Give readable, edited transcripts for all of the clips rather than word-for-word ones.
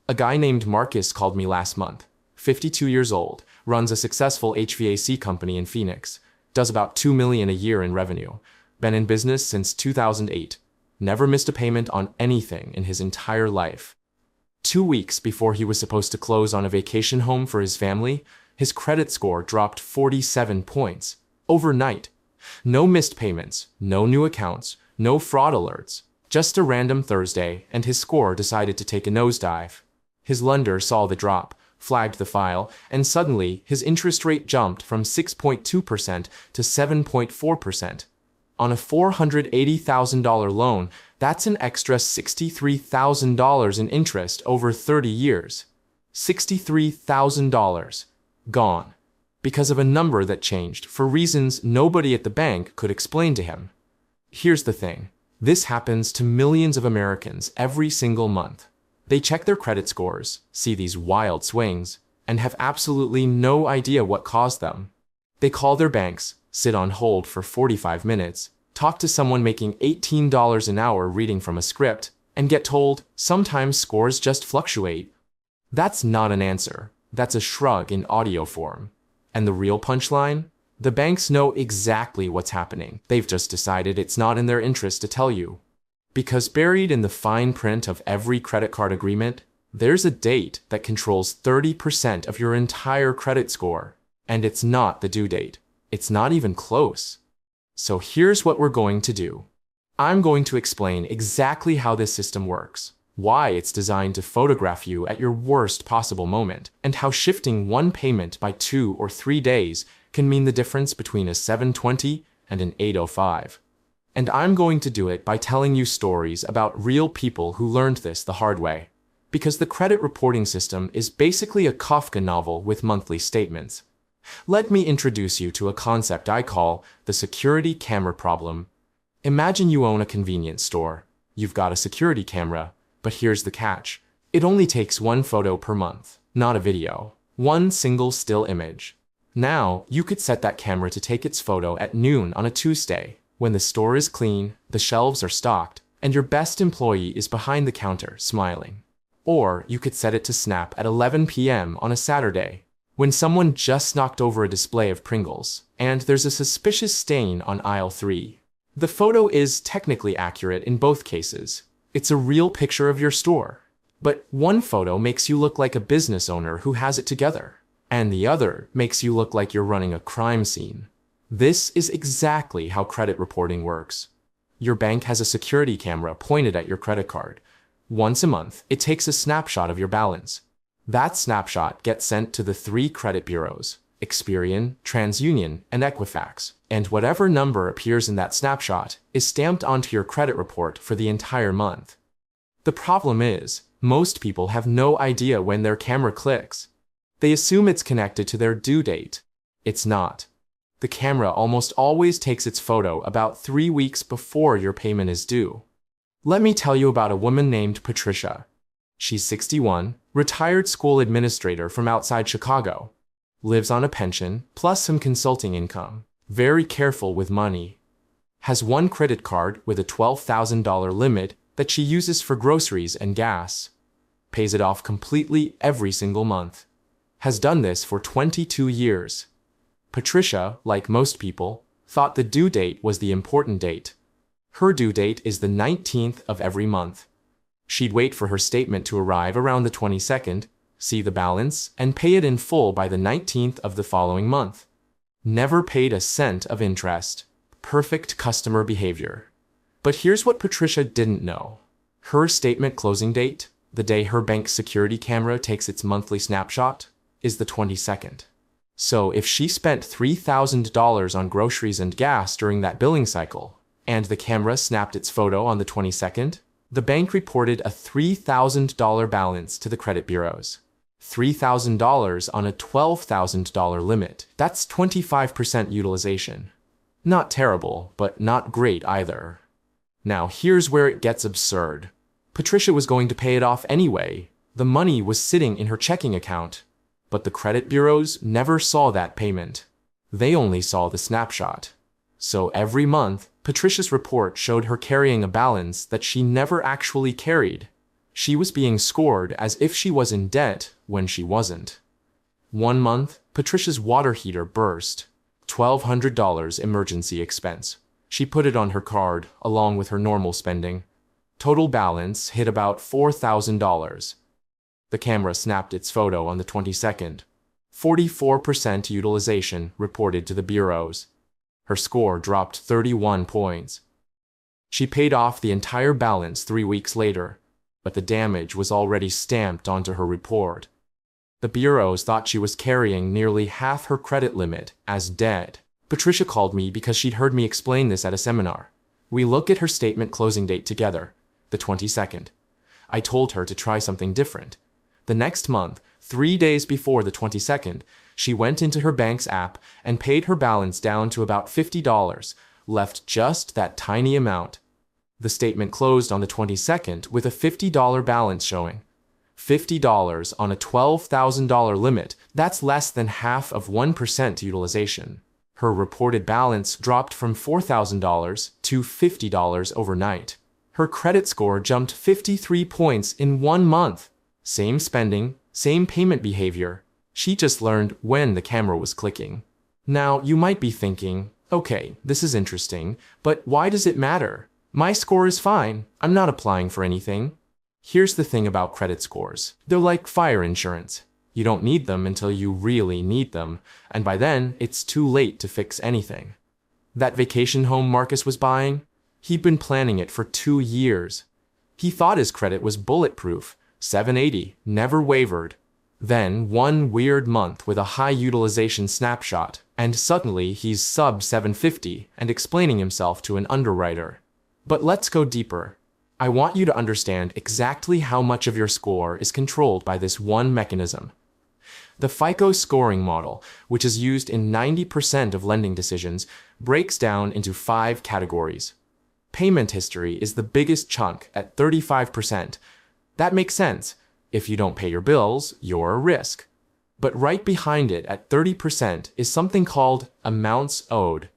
A guy named Marcus called me last month. 52 years old, runs a successful HVAC company in Phoenix, does about $2 million a year in revenue, been in business since 2008, never missed a payment on anything in his entire life. 2 weeks before he was supposed to close on a vacation home for his family, his credit score dropped 47 points, overnight. No missed payments, no new accounts, no fraud alerts. Just a random Thursday, and his score decided to take a nosedive. His lender saw the drop, flagged the file, and suddenly his interest rate jumped from 6.2% to 7.4%. On a $480,000 loan, that's an extra $63,000 in interest over 30 years. $63,000. Gone. Because of a number that changed for reasons nobody at the bank could explain to him. Here's the thing. This happens to millions of Americans every single month. They check their credit scores, see these wild swings, and have absolutely no idea what caused them. They call their banks, sit on hold for 45 minutes, talk to someone making $18 an hour reading from a script, and get told sometimes scores just fluctuate. That's not an answer. That's a shrug in audio form. And the real punchline? The banks know exactly what's happening. They've just decided it's not in their interest to tell you. Because buried in the fine print of every credit card agreement, there's a date that controls 30% of your entire credit score. And it's not the due date. It's not even close. So here's what we're going to do. I'm going to explain exactly how this system works, why it's designed to photograph you at your worst possible moment, and how shifting one payment by 2 or 3 days can mean the difference between a 720 and an 805. And I'm going to do it by telling you stories about real people who learned this the hard way. Because the credit reporting system is basically a Kafka novel with monthly statements. Let me introduce you to a concept I call the security camera problem. Imagine you own a convenience store. You've got a security camera, but here's the catch. It only takes one photo per month, not a video. One single still image. Now, you could set that camera to take its photo at noon on a Tuesday, when the store is clean, the shelves are stocked, and your best employee is behind the counter, smiling. Or you could set it to snap at 11 p.m. on a Saturday, when someone just knocked over a display of Pringles, and there's a suspicious stain on aisle 3. The photo is technically accurate in both cases. It's a real picture of your store. But one photo makes you look like a business owner who has it together, and the other makes you look like you're running a crime scene. This is exactly how credit reporting works. Your bank has a security camera pointed at your credit card. Once a month, it takes a snapshot of your balance. That snapshot gets sent to the 3 credit bureaus, Experian, TransUnion, and Equifax, and whatever number appears in that snapshot is stamped onto your credit report for the entire month. The problem is, most people have no idea when their camera clicks. They assume it's connected to their due date. It's not. The camera almost always takes its photo about 3 weeks before your payment is due. Let me tell you about a woman named Patricia. She's 61, retired school administrator from outside Chicago. Lives on a pension, plus some consulting income. Very careful with money. Has one credit card with a $12,000 limit that she uses for groceries and gas. Pays it off completely every single month. Has done this for 22 years. Patricia, like most people, thought the due date was the important date. Her due date is the 19th of every month. She'd wait for her statement to arrive around the 22nd, see the balance, and pay it in full by the 19th of the following month. Never paid a cent of interest. Perfect customer behavior. But here's what Patricia didn't know. Her statement closing date, the day her bank's security camera takes its monthly snapshot, is the 22nd. So if she spent $3,000 on groceries and gas during that billing cycle, and the camera snapped its photo on the 22nd, the bank reported a $3,000 balance to the credit bureaus. $3,000 on a $12,000 limit. That's 25% utilization. Not terrible, but not great either. Now here's where it gets absurd. Patricia was going to pay it off anyway. The money was sitting in her checking account. But the credit bureaus never saw that payment. They only saw the snapshot. So every month, Patricia's report showed her carrying a balance that she never actually carried. She was being scored as if she was in debt when she wasn't. One month, Patricia's water heater burst. $1,200 emergency expense. She put it on her card, along with her normal spending. Total balance hit about $4,000. The camera snapped its photo on the 22nd. 44% utilization reported to the bureaus. Her score dropped 31 points. She paid off the entire balance 3 weeks later, but the damage was already stamped onto her report. The bureaus thought she was carrying nearly half her credit limit as debt. Patricia called me because she'd heard me explain this at a seminar. We looked at her statement closing date together, the 22nd. I told her to try something different. The next month, 3 days before the 22nd, she went into her bank's app and paid her balance down to about $50, left just that tiny amount. The statement closed on the 22nd with a $50 balance showing. $50 on a $12,000 limit, that's less than half of 1% utilization. Her reported balance dropped from $4,000 to $50 overnight. Her credit score jumped 53 points in 1 month. Same spending, same payment behavior. She just learned when the camera was clicking. Now, you might be thinking, okay, this is interesting, but why does it matter? My score is fine. I'm not applying for anything. Here's the thing about credit scores. They're like fire insurance. You don't need them until you really need them, and by then, it's too late to fix anything. That vacation home Marcus was buying? He'd been planning it for 2 years. He thought his credit was bulletproof, 780, never wavered. Then, one weird month with a high utilization snapshot, and suddenly he's sub 750 and explaining himself to an underwriter. But let's go deeper. I want you to understand exactly how much of your score is controlled by this one mechanism. The FICO scoring model, which is used in 90% of lending decisions, breaks down into 5 categories. Payment history is the biggest chunk at 35%. That makes sense. If you don't pay your bills, you're a risk. But right behind it at 30% is something called amounts owed.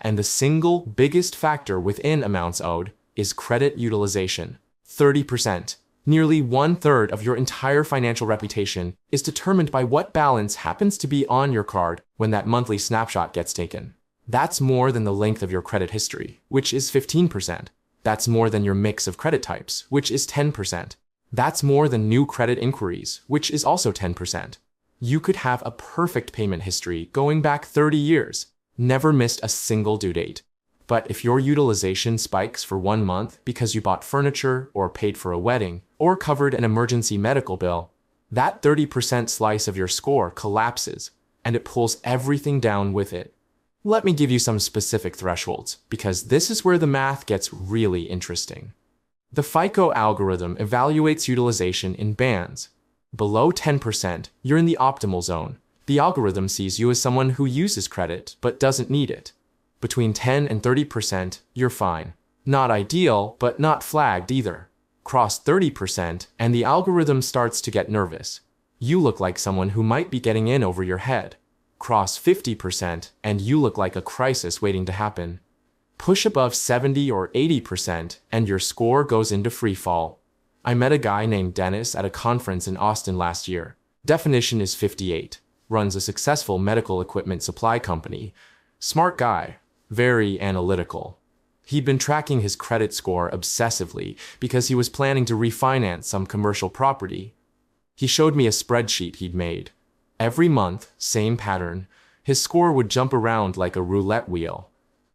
And the single biggest factor within amounts owed is credit utilization. 30%. Nearly 1/3 of your entire financial reputation is determined by what balance happens to be on your card when that monthly snapshot gets taken. That's more than the length of your credit history, which is 15%. That's more than your mix of credit types, which is 10%. That's more than new credit inquiries, which is also 10%. You could have a perfect payment history going back 30 years, never missed a single due date. But if your utilization spikes for 1 month because you bought furniture or paid for a wedding or covered an emergency medical bill, that 30% slice of your score collapses and it pulls everything down with it. Let me give you some specific thresholds because this is where the math gets really interesting. The FICO algorithm evaluates utilization in bands. Below 10%, you're in the optimal zone. The algorithm sees you as someone who uses credit but doesn't need it. Between 10 and 30%, you're fine. Not ideal, but not flagged either. Cross 30%, and the algorithm starts to get nervous. You look like someone who might be getting in over your head. Cross 50%, and you look like a crisis waiting to happen. Push above 70 or 80%, and your score goes into free fall. I met a guy named Dennis at a conference in Austin last year. Definition is 58. Runs a successful medical equipment supply company. Smart guy. Very analytical. He'd been tracking his credit score obsessively because he was planning to refinance some commercial property. He showed me a spreadsheet he'd made. Every month, same pattern, his score would jump around like a roulette wheel.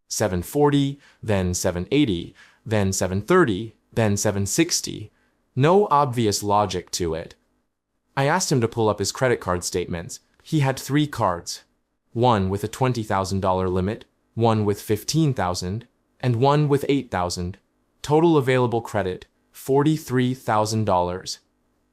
740, then 780, then 730, then 760. No obvious logic to it. I asked him to pull up his credit card statements. He had 3 cards. One with a $20,000 limit, one with $15,000, and one with $8,000. Total available credit, $43,000.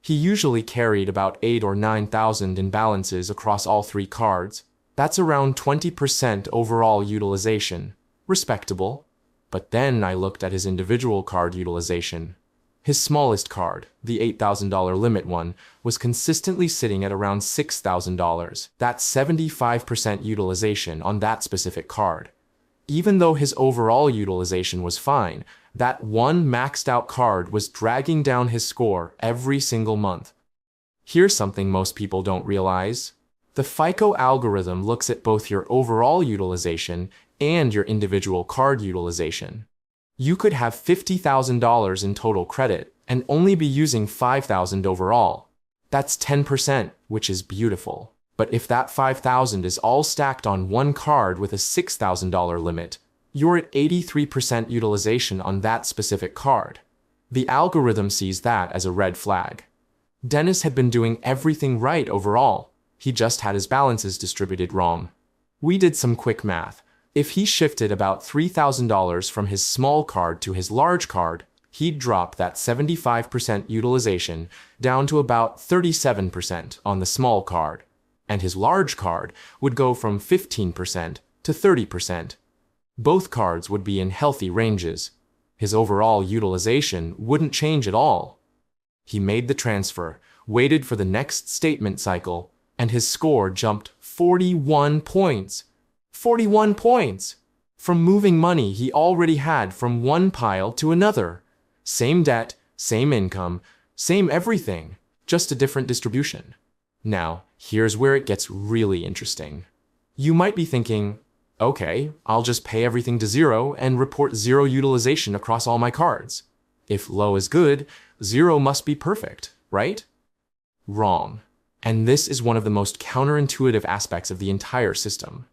He usually carried about $8,000 or $9,000 in balances across all 3 cards. That's around 20% overall utilization. Respectable. But then I looked at his individual card utilization. His smallest card, the $8,000 limit one, was consistently sitting at around $6,000. That's 75% utilization on that specific card. Even though his overall utilization was fine, That one maxed out card was dragging down his score every single month. Here's something most people don't realize. The FICO algorithm looks at both your overall utilization and your individual card utilization. You could have $50,000 in total credit and only be using $5,000 overall. That's 10%, which is beautiful. But if that $5,000 is all stacked on one card with a $6,000 limit, you're at 83% utilization on that specific card. The algorithm sees that as a red flag. Dennis had been doing everything right overall. He just had his balances distributed wrong. We did some quick math. If he shifted about $3,000 from his small card to his large card, he'd drop that 75% utilization down to about 37% on the small card, and his large card would go from 15% to 30%. Both cards would be in healthy ranges. His overall utilization wouldn't change at all. He made the transfer, waited for the next statement cycle, and his score jumped 41 points. 41 points! From moving money he already had from one pile to another. Same debt, same income, same everything, just a different distribution. Now, here's where it gets really interesting. You might be thinking, okay, I'll just pay everything to zero and report zero utilization across all my cards. If low is good, zero must be perfect, right? Wrong. And this is one of the most counterintuitive aspects of the entire system.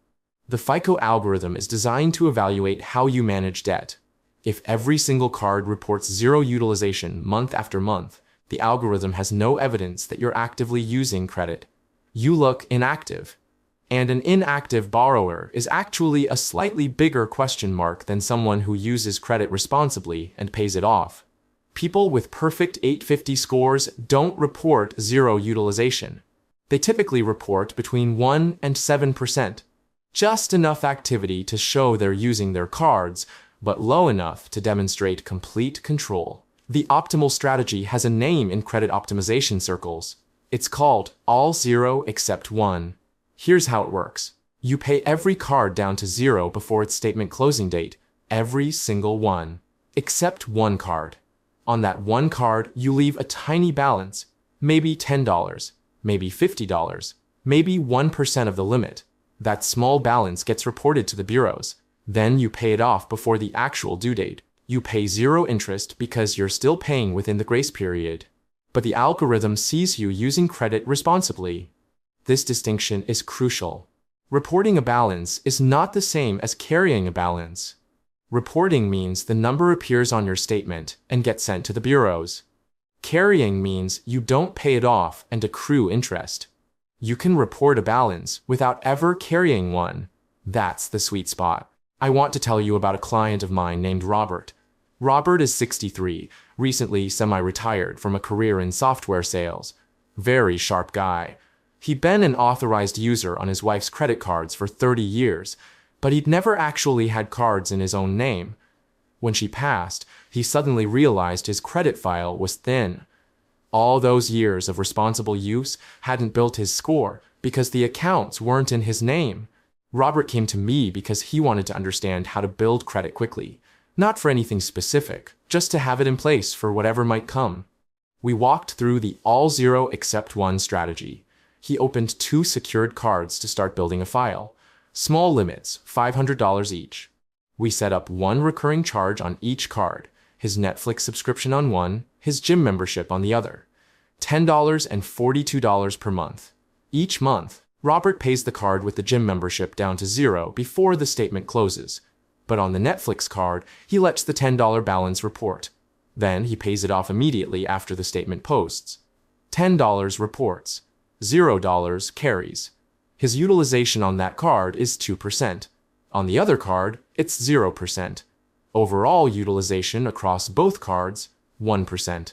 The FICO algorithm is designed to evaluate how you manage debt. If every single card reports zero utilization month after month, the algorithm has no evidence that you're actively using credit. You look inactive. And an inactive borrower is actually a slightly bigger question mark than someone who uses credit responsibly and pays it off. People with perfect 850 scores don't report zero utilization. They typically report between 1 and 7%. Just enough activity to show they're using their cards, but low enough to demonstrate complete control. The optimal strategy has a name in credit optimization circles. It's called all zero except one. Here's how it works. You pay every card down to zero before its statement closing date, every single one, except one card. On that one card, you leave a tiny balance, maybe $10, maybe $50, maybe 1% of the limit. That small balance gets reported to the bureaus. Then you pay it off before the actual due date. You pay zero interest because you're still paying within the grace period. But the algorithm sees you using credit responsibly. This distinction is crucial. Reporting a balance is not the same as carrying a balance. Reporting means the number appears on your statement and gets sent to the bureaus. Carrying means you don't pay it off and accrue interest. You can report a balance without ever carrying one. That's the sweet spot. I want to tell you about a client of mine named Robert. Robert is 63, recently semi-retired from a career in software sales. Very sharp guy. He'd been an authorized user on his wife's credit cards for 30 years, but he'd never actually had cards in his own name. When she passed, he suddenly realized his credit file was thin. All those years of responsible use hadn't built his score because the accounts weren't in his name. Robert came to me because he wanted to understand how to build credit quickly, not for anything specific, just to have it in place for whatever might come. We walked through the all zero except one strategy. He opened 2 secured cards to start building a file. Small limits, $500 each. We set up one recurring charge on each card, his Netflix subscription on one, his gym membership on the other. $10 and $42 per month. Each month, Robert pays the card with the gym membership down to zero before the statement closes. But on the Netflix card, he lets the $10 balance report. Then he pays it off immediately after the statement posts. $10 reports. $0 carries. His utilization on that card is 2%. On the other card, it's 0%. Overall utilization across both cards, 1%.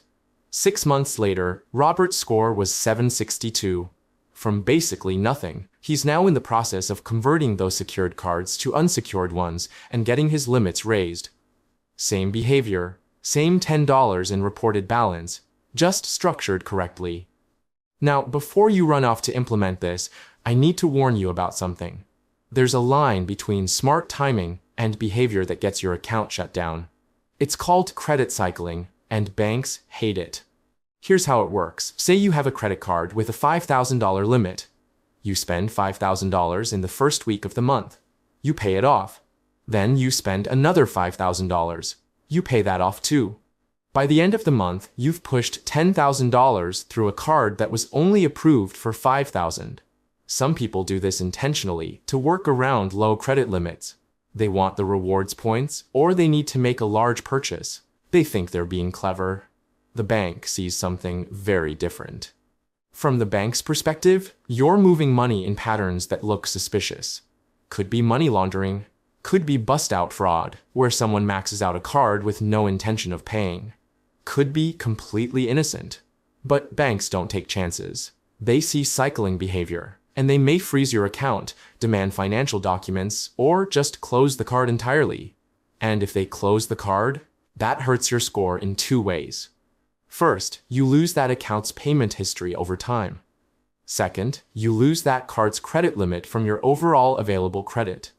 6 months later, Robert's score was 762. From basically nothing, he's now in the process of converting those secured cards to unsecured ones and getting his limits raised. Same behavior, same $10 in reported balance, just structured correctly. Now, before you run off to implement this, I need to warn you about something. There's a line between smart timing and behavior that gets your account shut down. It's called credit cycling, and banks hate it. Here's how it works. Say you have a credit card with a $5,000 limit. You spend $5,000 in the first week of the month. You pay it off. Then you spend another $5,000. You pay that off too. By the end of the month, you've pushed $10,000 through a card that was only approved for $5,000. Some people do this intentionally to work around low credit limits. They want the rewards points, or they need to make a large purchase. They think they're being clever. The bank sees something very different. From the bank's perspective, you're moving money in patterns that look suspicious. Could be money laundering, could be bust-out fraud, where someone maxes out a card with no intention of paying. Could be completely innocent. But banks don't take chances. They see cycling behavior, and they may freeze your account, demand financial documents, or just close the card entirely. And if they close the card, that hurts your score in two ways. First, you lose that account's payment history over time. Second, you lose that card's credit limit from your overall available credit.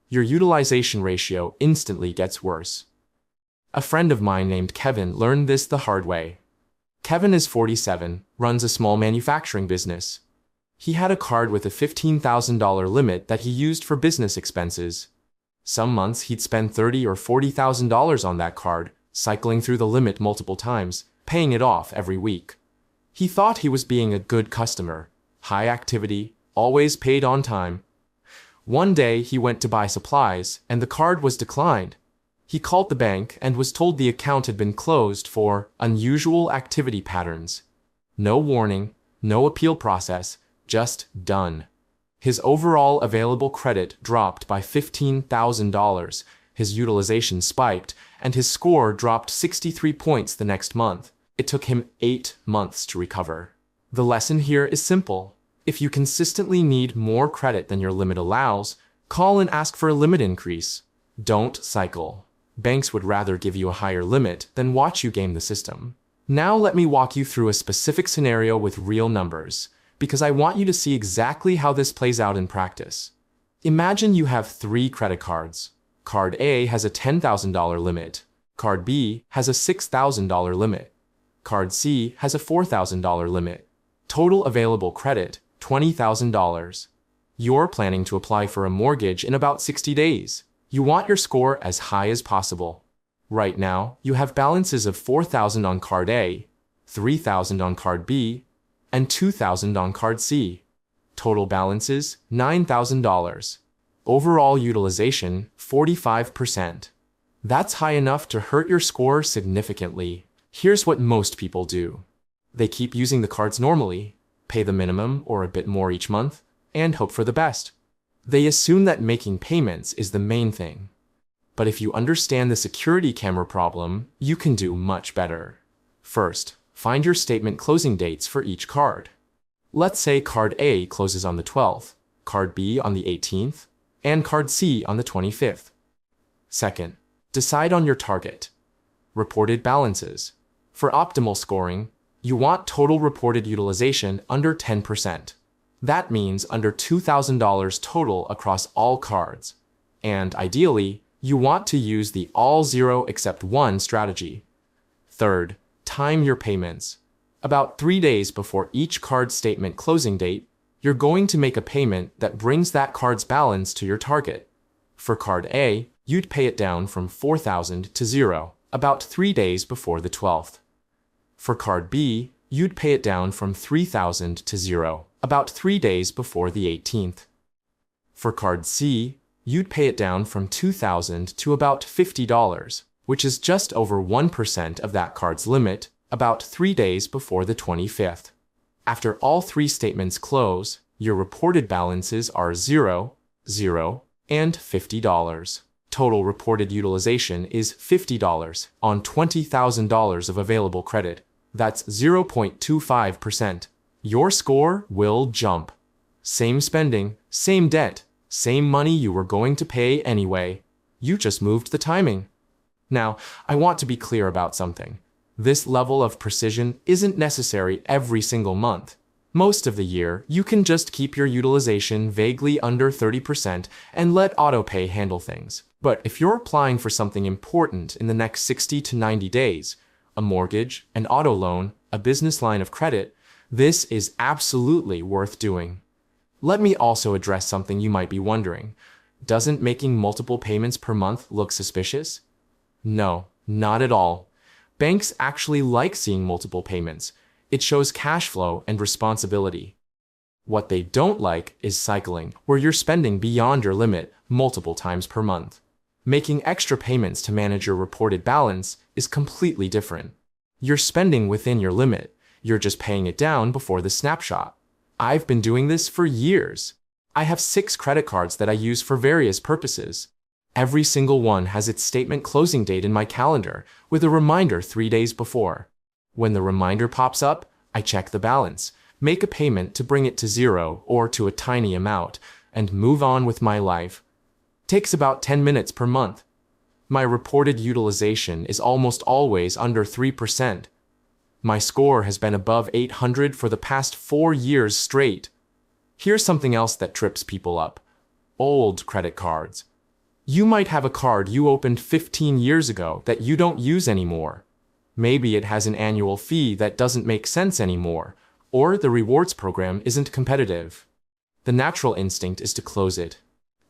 Your utilization ratio instantly gets worse. A friend of mine named Kevin learned this the hard way. Kevin is 47, runs a small manufacturing business. He had a card with a $15,000 limit that he used for business expenses. Some months he'd spend $30,000 or $40,000 on that card, cycling through the limit multiple times, paying it off every week. He thought he was being a good customer, high activity, always paid on time. One day he went to buy supplies, and the card was declined. He called the bank and was told the account had been closed for unusual activity patterns. No warning, no appeal process, just done. His overall available credit dropped by $15,000, his utilization spiked, and his score dropped 63 points the next month. It took him 8 months to recover. The lesson here is simple. If you consistently need more credit than your limit allows, call and ask for a limit increase. Don't cycle. Banks would rather give you a higher limit than watch you game the system. Now let me walk you through a specific scenario with real numbers, because I want you to see exactly how this plays out in practice. Imagine you have 3 credit cards. Card A has a $10,000 limit. Card B has a $6,000 limit. Card C has a $4,000 limit. Total available credit, $20,000. You're planning to apply for a mortgage in about 60 days. You want your score as high as possible. Right now, you have balances of $4,000 on Card A, $3,000 on Card B, and $2,000 on Card C. Total balances, $9,000. Overall utilization, 45%. That's high enough to hurt your score significantly. Here's what most people do. They keep using the cards normally, pay the minimum or a bit more each month, and hope for the best. They assume that making payments is the main thing. But if you understand the security camera problem, you can do much better. First, find your statement closing dates for each card. Let's say Card A closes on the 12th, Card B on the 18th, and Card C on the 25th. Second, decide on your target. Reported balances. For optimal scoring, you want total reported utilization under 10%. That means under $2,000 total across all cards. And ideally, you want to use the all zero except one strategy. Third, time your payments. About 3 days before each card statement closing date, you're going to make a payment that brings that card's balance to your target. For Card A, you'd pay it down from $4,000 to 0, about 3 days before the 12th. For Card B, you'd pay it down from $3,000 to 0, about 3 days before the 18th. For Card C, you'd pay it down from $2,000 to about $50, which is just over 1% of that card's limit, about 3 days before the 25th. After all 3 statements close, your reported balances are 0, 0, and $50. Total reported utilization is $50 on $20,000 of available credit. That's 0.25%. Your score will jump. Same spending, same debt, same money you were going to pay anyway. You just moved the timing. Now, I want to be clear about something. This level of precision isn't necessary every single month. Most of the year, you can just keep your utilization vaguely under 30% and let autopay handle things. But if you're applying for something important in the next 60 to 90 days, a mortgage, an auto loan, a business line of credit, this is absolutely worth doing. Let me also address something you might be wondering. Doesn't making multiple payments per month look suspicious? No, not at all. Banks actually like seeing multiple payments. It shows cash flow and responsibility. What they don't like is cycling, where you're spending beyond your limit multiple times per month. Making extra payments to manage your reported balance is completely different. You're spending within your limit. You're just paying it down before the snapshot. I've been doing this for years. I have 6 credit cards that I use for various purposes. Every single one has its statement closing date in my calendar, with a reminder 3 days before. When the reminder pops up, I check the balance, make a payment to bring it to zero or to a tiny amount, and move on with my life. Takes about 10 minutes per month. My reported utilization is almost always under 3%. My score has been above 800 for the past 4 years straight. Here's something else that trips people up. Old credit cards. You might have a card you opened 15 years ago that you don't use anymore. Maybe it has an annual fee that doesn't make sense anymore, or the rewards program isn't competitive. The natural instinct is to close it.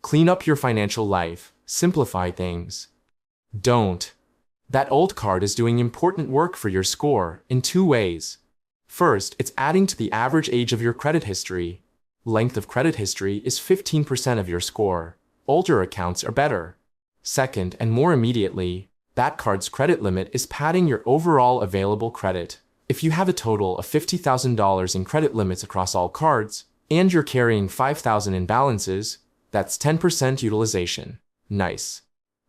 Clean up your financial life, simplify things. Don't. That old card is doing important work for your score in 2 ways. First, it's adding to the average age of your credit history. Length of credit history is 15% of your score. Older accounts are better. Second, and more immediately, that card's credit limit is padding your overall available credit. If you have a total of $50,000 in credit limits across all cards, and you're carrying $5,000 in balances, that's 10% utilization. Nice.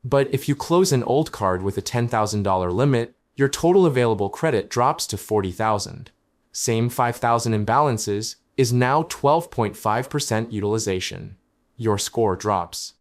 But if you close an old card with a $10,000 limit, your total available credit drops to $40,000. Same $5,000 in balances is now 12.5% utilization. Your score drops.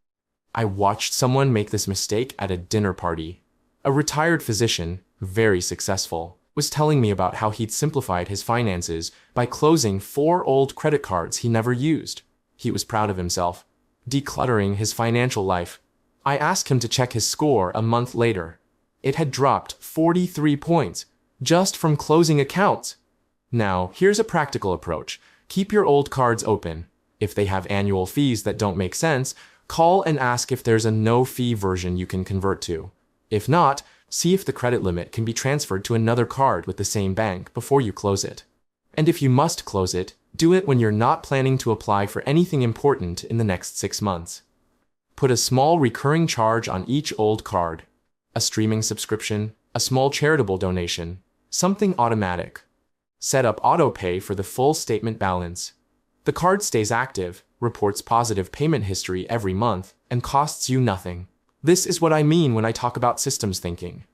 I watched someone make this mistake at a dinner party. A retired physician, very successful, was telling me about how he'd simplified his finances by closing 4 old credit cards he never used. He was proud of himself, decluttering his financial life. I asked him to check his score a month later. It had dropped 43 points, just from closing accounts. Now, here's a practical approach. Keep your old cards open. If they have annual fees that don't make sense, call and ask if there's a no-fee version you can convert to. If not, see if the credit limit can be transferred to another card with the same bank before you close it. And if you must close it, do it when you're not planning to apply for anything important in the next 6 months. Put a small recurring charge on each old card. A streaming subscription, a small charitable donation, something automatic. Set up autopay for the full statement balance. The card stays active, reports positive payment history every month, and costs you nothing. This is what I mean when I talk about systems thinking.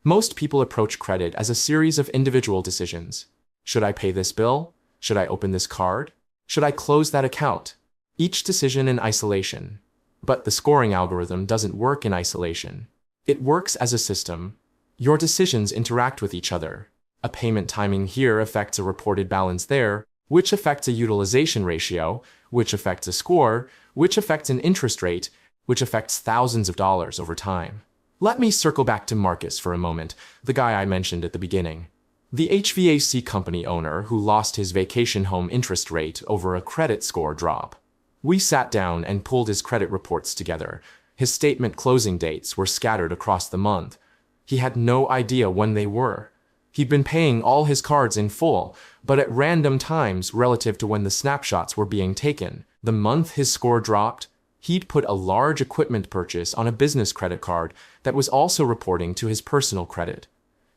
Most people approach credit as a series of individual decisions. Should I pay this bill? Should I open this card? Should I close that account? Each decision in isolation. But the scoring algorithm doesn't work in isolation. It works as a system. Your decisions interact with each other. A payment timing here affects a reported balance there, which affects a utilization ratio, which affects a score, which affects an interest rate, which affects thousands of dollars over time. Let me circle back to Marcus for a moment, the guy I mentioned at the beginning. The HVAC company owner who lost his vacation home interest rate over a credit score drop. We sat down and pulled his credit reports together. His statement closing dates were scattered across the month. He had no idea when they were. He'd been paying all his cards in full, but at random times relative to when the snapshots were being taken. The month his score dropped, he'd put a large equipment purchase on a business credit card that was also reporting to his personal credit.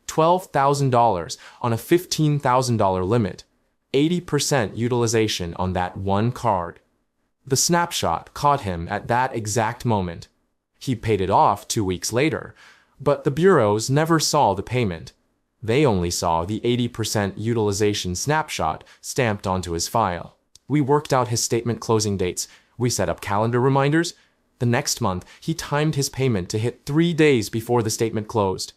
$12,000 on a $15,000 limit, 80% utilization on that one card. The snapshot caught him at that exact moment. He paid it off 2 weeks later, but the bureaus never saw the payment. They only saw the 80% utilization snapshot stamped onto his file. We worked out his statement closing dates. We set up calendar reminders. The next month, he timed his payment to hit 3 days before the statement closed.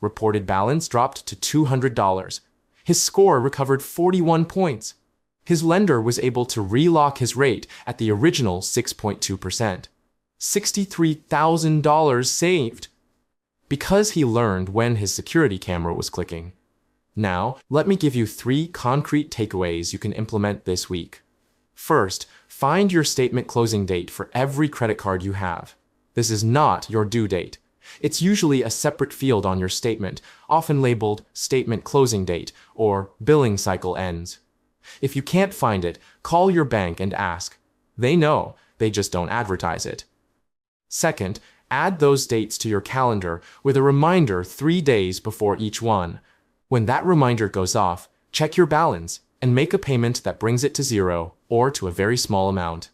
Reported balance dropped to $200. His score recovered 41 points. His lender was able to relock his rate at the original 6.2%. $63,000 saved because he learned when his security camera was clicking. Now, let me give you 3 concrete takeaways you can implement this week. First, find your statement closing date for every credit card you have. This is not your due date. It's usually a separate field on your statement, often labeled statement closing date or billing cycle ends. If you can't find it, call your bank and ask. They know, they just don't advertise it. Second, add those dates to your calendar with a reminder 3 days before each one. When that reminder goes off, check your balance and make a payment that brings it to 0 or to a very small amount.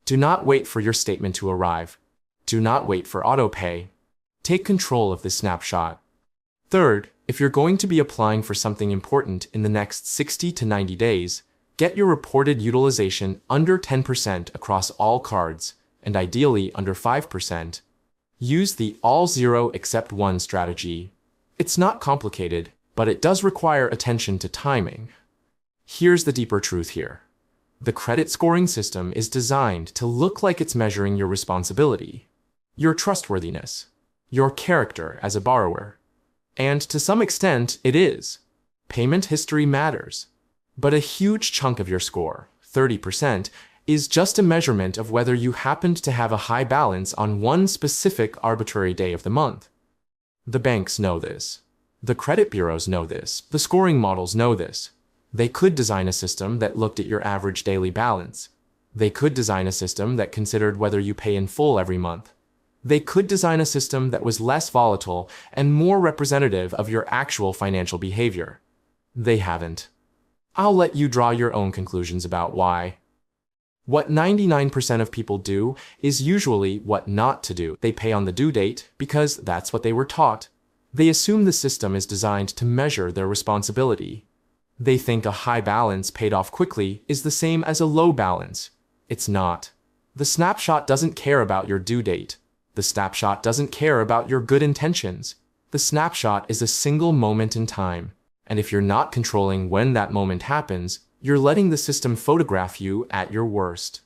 Do not wait for your statement to arrive. Do not wait for autopay. Take control of this snapshot. Third, if you're going to be applying for something important in the next 60 to 90 days, get your reported utilization under 10% across all cards, and ideally under 5%. Use the all zero except one strategy. It's not complicated, but it does require attention to timing. Here's the deeper truth here. The credit scoring system is designed to look like it's measuring your responsibility, your trustworthiness, your character as a borrower. And to some extent, it is. Payment history matters. But a huge chunk of your score, 30%, is just a measurement of whether you happened to have a high balance on one specific arbitrary day of the month. The banks know this. The credit bureaus know this. The scoring models know this. They could design a system that looked at your average daily balance. They could design a system that considered whether you pay in full every month. They could design a system that was less volatile and more representative of your actual financial behavior. They haven't. I'll let you draw your own conclusions about why. What 99% of people do is usually what not to do. They pay on the due date because that's what they were taught. They assume the system is designed to measure their responsibility. They think a high balance paid off quickly is the same as a low balance. It's not. The snapshot doesn't care about your due date. The snapshot doesn't care about your good intentions. The snapshot is a single moment in time. And if you're not controlling when that moment happens, you're letting the system photograph you at your worst.